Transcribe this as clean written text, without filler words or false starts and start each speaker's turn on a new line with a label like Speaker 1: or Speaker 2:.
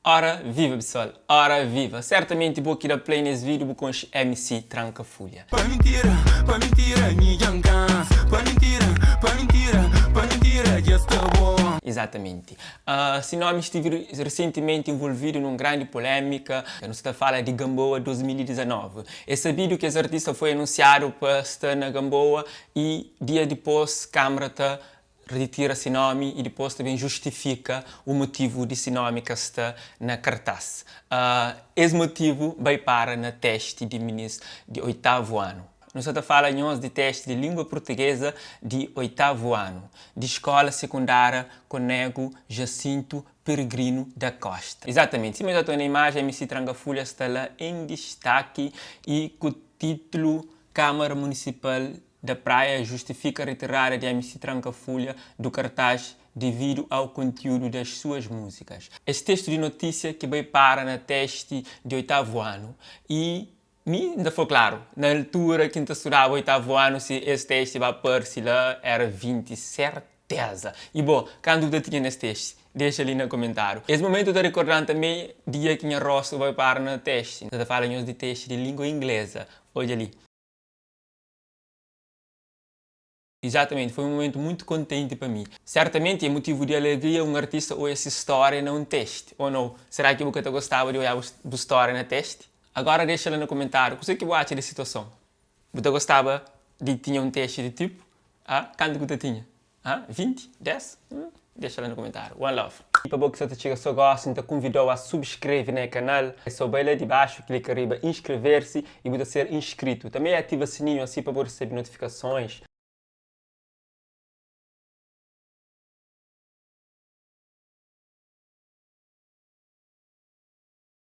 Speaker 1: Ora viva pessoal, ora viva! Certamente vou aqui dar play nesse vídeo com os MC Tranca Folha.
Speaker 2: Pra mentira, me yankan. Pra mentira, just a war.
Speaker 1: Exatamente. Sinome estive recentemente envolvido numa grande polêmica, não se fala de Gamboa 2019. É sabido que esse artista foi anunciado para estar na Gamboa e dia depois a Câmara retira esse nome e depois também justifica o motivo desse nome que está na cartaz. Esse motivo vai para na teste de ministro de 8º ano. Nós estamos falando de teste de língua portuguesa de 8º ano, de escola secundária Conego Jacinto Peregrino da Costa. Exatamente, se eu estou na imagem, MC Tranca Folha está lá em destaque e com o título Câmara Municipal da Praia justifica a retirada de MC Tranca Folha do cartaz devido ao conteúdo das suas músicas. Este texto de notícia que vai para na teste de 8º ano e ainda foi claro, na altura que estudava 8º ano, se esse teste vai aparecer lá, era 20, certeza. E bom, quando dúvida tinha nesse teste? Deixa ali no comentário. Esse momento eu estou recordando também dia que a Rosso vai para no teste. Estou falando de teste de língua inglesa. Olha ali. Exatamente, foi um momento muito contente para mim. Certamente é motivo de alegria um artista ou essa história num teste, ou não? Será que você gostava de olhar a história no teste? Agora deixa lá no comentário, o que você acha da situação? Você gostava de ter um teste de tipo? Quanto você tinha? 20? 10? Deixa lá no comentário. One love. E para você que chega só gosta, então convido a subscrever no canal. É só bem lá de baixo, clica arriba inscrever-se e você ser inscrito. Também ativa o sininho assim para você receber notificações